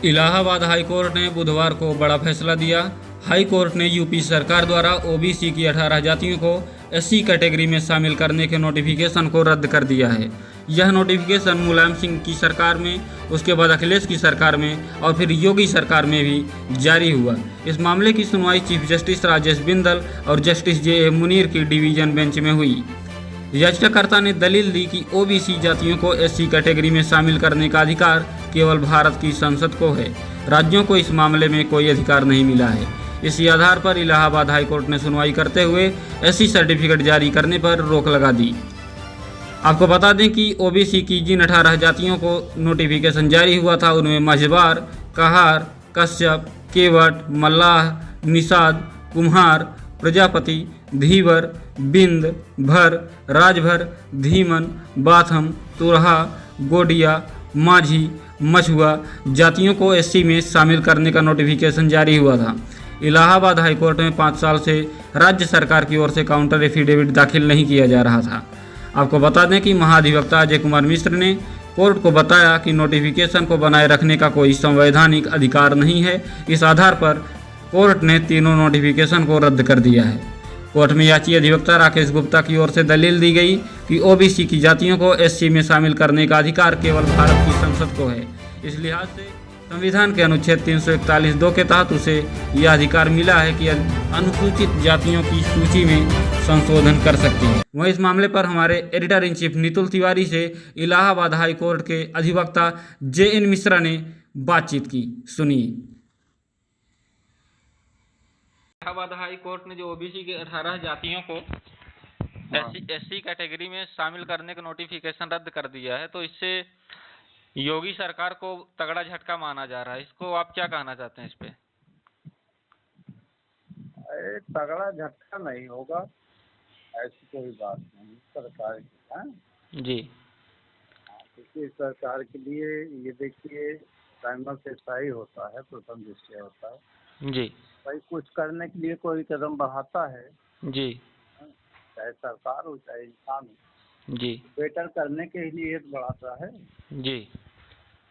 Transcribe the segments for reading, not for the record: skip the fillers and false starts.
Allahabad high court ने बुधवार को बड़ा फैसला दिया। हाई कोर्ट ने यूपी सरकार द्वारा ओबीसी की 18 जातियों को एससी कैटेगरी में शामिल करने के नोटिफिकेशन को रद्द कर दिया है। यह नोटिफिकेशन मुलायम सिंह की सरकार में, उसके बाद अखिलेश की सरकार में और फिर योगी सरकार में भी जारी हुआ। इस मामले की सुनवाई चीफ जस्टिस राजेश बिंदल और जस्टिस जे ए मुनीर की डिवीजन बेंच में हुई। याचिकाकर्ता ने दलील दी कि ओबीसी जातियों को एससी कैटेगरी में शामिल करने का अधिकार केवल भारत की संसद को है। राज्यों को इस मामले में कोई अधिकार नहीं मिला है। इसी आधार पर इलाहाबाद हाईकोर्ट ने सुनवाई करते हुए एससी सर्टिफिकेट जारी करने पर रोक लगा दी। आपको बता दें कि ओबीसी की जिन 18 जातियों को नोटिफिकेशन जारी हुआ था उनमें मझबार, कहार, कश्यप, केवट, मल्लाह, निषाद, कुम्हार, प्रजापति, धीवर, बिंद, भर, राजभर, धीमन, बाथम, तुरहा, गोडिया, माझी, मछुआ जातियों को एससी में शामिल करने का नोटिफिकेशन जारी हुआ था। इलाहाबाद हाईकोर्ट में 5 साल से राज्य सरकार की ओर से काउंटर एफिडेविट दाखिल नहीं किया जा रहा था। आपको बता दें कि महाधिवक्ता अजय कुमार मिश्र ने कोर्ट को बताया कि नोटिफिकेशन को बनाए रखने का कोई संवैधानिक अधिकार नहीं है। इस आधार पर कोर्ट ने तीनों नोटिफिकेशन को रद्द कर दिया है। कोर्ट में याची अधिवक्ता राकेश गुप्ता की ओर से दलील दी गई कि ओबीसी की जातियों को एससी में शामिल करने का अधिकार केवल भारत की संसद को है। इस लिहाज से संविधान के अनुच्छेद 341(2) के तहत उसे यह अधिकार मिला है कि अनुसूचित जातियों की सूची में संशोधन कर सकती है। वहीं इस मामले पर हमारे editor in chief Nitul Tiwari से इलाहाबाद हाई कोर्ट के अधिवक्ता जे.एन. मिश्रा ने बातचीत की। सुनिए। इलाहाबाद हाई कोर्ट ने जो ओबीसी के 18 जातियों को एससी कैटेगरी में शामिल करने का नोटिफिकेशन रद्द कर दिया है, तो इससे योगी सरकार को तगड़ा झटका माना जा रहा है। इसको आप क्या कहना चाहते हैं इस पे? अरे तगड़ा झटका नहीं होगा, ऐसी कोई बात नहीं सरकार की है जी। क्योंकि सरकार के लिए ये देखिए प्राइमर से सही होता है, प्रथम दृष्टया होता है जी भाई कुछ करने के लिए कोई कदम बढ़ाता है जी चाहे सरकार हो चाहे इंसान हो, जी बेटर करने के लिए बढ़ाता है, जी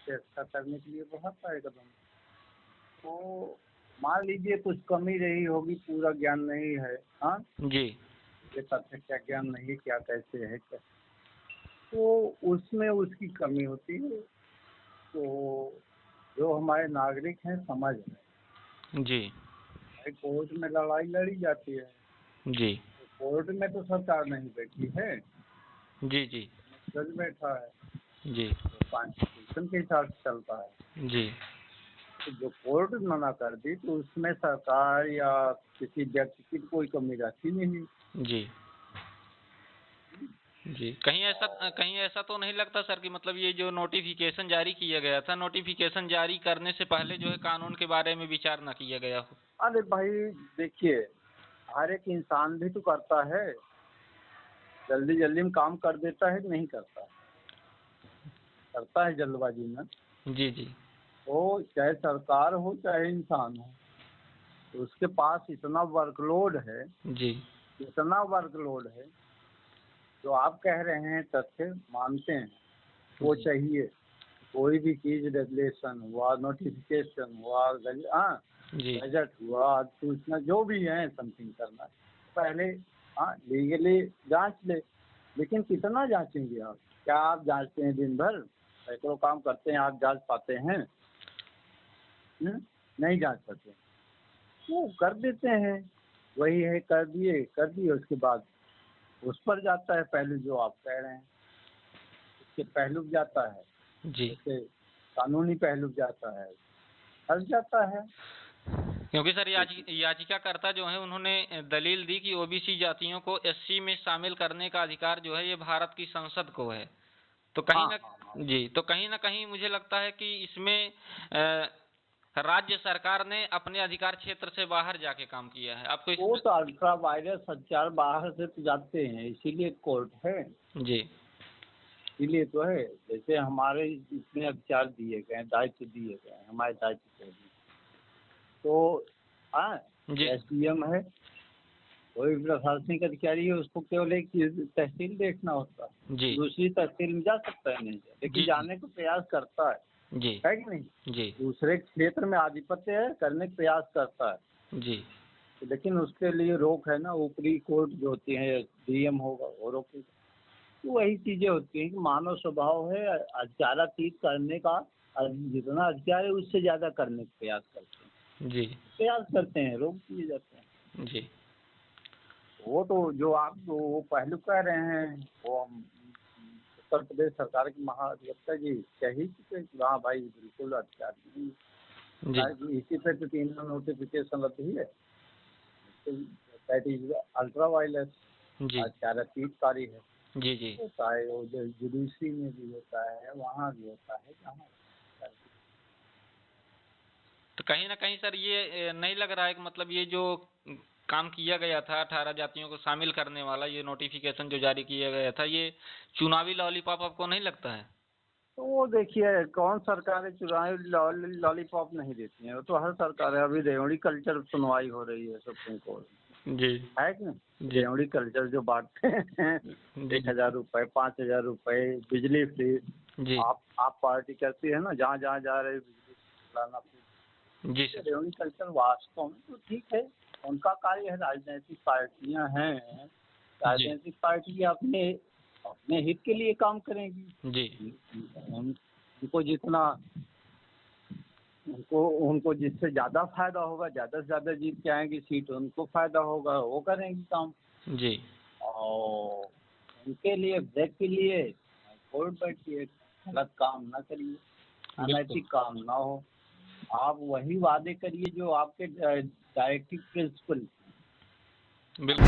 अच्छा करने के लिए बढ़ाता है कदम। तो मान लीजिए कुछ कमी रही होगी, पूरा ज्ञान नहीं है, हाँ जी ये तथ्य क्या ज्ञान नहीं है, क्या कैसे है क्या, तो उसमें उसकी कमी होती है। तो जो हमारे नागरिक हैं समझ रहे जी हैं, कोर्ट में लड़ाई लड़ी जाती है, जी तो कोर्ट में तो सरकार नहीं बैठी है, जी जी जज बैठा है, जी तो कॉन्स्टिट्यूशन के हिसाब से चलता है। जी तो जो कोर्ट मना कर दी तो उसमें सरकार या किसी व्यक्ति की कोई कमी रहती नहीं। जी जी कहीं ऐसा तो नहीं लगता सर कि मतलब ये जो नोटिफिकेशन जारी किया गया था, नोटिफिकेशन जारी करने से पहले जो है कानून के बारे में विचार न किया गया हो? अरे भाई देखिए, हर एक इंसान भी तो करता है, जल्दी जल्दी में काम कर देता है कि नहीं करता, करता है जल्दबाजी में। जी जी तो चाहे सरकार हो चाहे इंसान हो, तो उसके पास इतना वर्कलोड है, जी इतना वर्कलोड है, जो आप कह रहे हैं तथ्य मानते हैं, वो चाहिए। कोई भी चीज रेगुलेशन हुआ, नोटिफिकेशन हुआ, हाँ जी बजट हुआ, सूचना जो भी है समथिंग करना, पहले हाँ लीगली जांच ले। लेकिन कितना जांचेंगे आप? क्या आप जांचते हैं दिन भर? सैकड़ों काम करते हैं, आप जांच पाते हैं? नहीं जांच पाते, वो कर देते हैं, वही है कर दिए उसके बाद उस पर जाता है पहलू, जो आप कह रहे हैं उसके पहलू जाता है, जी उसके कानूनी पहलू जाता है, फंस जाता है। क्योंकि सर याचिकाकर्ता जो है उन्होंने दलील दी कि ओबीसी जातियों को एससी में शामिल करने का अधिकार जो है ये भारत की संसद को है। तो कहीं ना कहीं मुझे लगता है कि इसमें राज्य सरकार ने अपने अधिकार क्षेत्र से बाहर जाके काम किया है। आपको वो तो अल्ट्रा वायरस संचार बाहर से तो जाते हैं, इसीलिए कोर्ट है, जी इसीलिए तो है। जैसे हमारे इतने अधिकार दिए गए, दायित्व दिए गए, हमारे दायित्व को तो हाँ जी एसडीएम है, कोई भी प्रशासनिक अधिकारी है, उसको केवल एक तहसील देखना होता है, जी दूसरी तहसील में जा सकता है नहीं, लेकिन जी जाने को प्रयास करता है। जी है कि नहीं। जी दूसरे क्षेत्र में आधिपत्य है, करने का प्रयास करता है, जी लेकिन उसके लिए रोक है ना, ऊपरी कोर्ट जो होती है, डीएम होगा वो रोकेगा। तो वही चीजें होती हैं कि मानव स्वभाव है अधिकारातीत करने का, जितना अधिकार है उससे ज्यादा करने का प्रयास करते हैं, जी रोक दिए जाते हैं। जी वो तो जो आप वो पहलू कह रहे हैं, वो हम उत्तर प्रदेश सरकार के महाधिवक्ता जी कह ही चुके कि हाँ भाई बिल्कुल अधिकार नहीं जी है। इसी पे तो 3 नोटिफिकेशन रही है, दैट इज अल्ट्रा वायलेंस, जी अधिकारातीत कार्य है। जी जी होता है वो जो जुडिशरी में भी होता है, वहाँ भी होता है, जहाँ तो कहीं ना कहीं सर ये नहीं लग रहा है कि मतलब ये जो काम किया गया था 18 जातियों को शामिल करने वाला, ये नोटिफिकेशन जो जारी किया गया था, ये चुनावी लॉलीपॉप आपको नहीं लगता है? तो वो देखिए कौन सरकारें चुनावी लॉलीपॉप नहीं देती हैं, वो तो हर सरकार है। अभी रेवड़ी कल्चर सुनवाई हो रही है सुप्रीम कोर्ट जी है कि नहीं। जी रेवड़ी कल्चर जो बांटते हैं जी 1,000 रुपये 5,000 रुपये बिजली फ्री, जी आप पार्टी करती है ना, जहाँ जहाँ जा रहे बिजली लाना फ्री। जी सर रेवड़ी कल्चर वास्तव में तो ठीक है, उनका कार्य है। राजनीतिक पार्टियां हैं, राजनीतिक पार्टी अपने अपने हित के लिए काम करेंगी। जी उनको जितना उनको जिससे ज़्यादा फायदा होगा, ज़्यादा से ज़्यादा जीत के आएंगी सीट, उनको फायदा होगा, वो करेंगी काम। जी और उनके लिए ब्रेक के लिए कोर्ट बैठिए, गलत काम ना करिए, अनैतिक काम ना हो। आप वही वादे करिए जो आपके डायरेक्टिव प्रिंसिपल। बिल्कुल।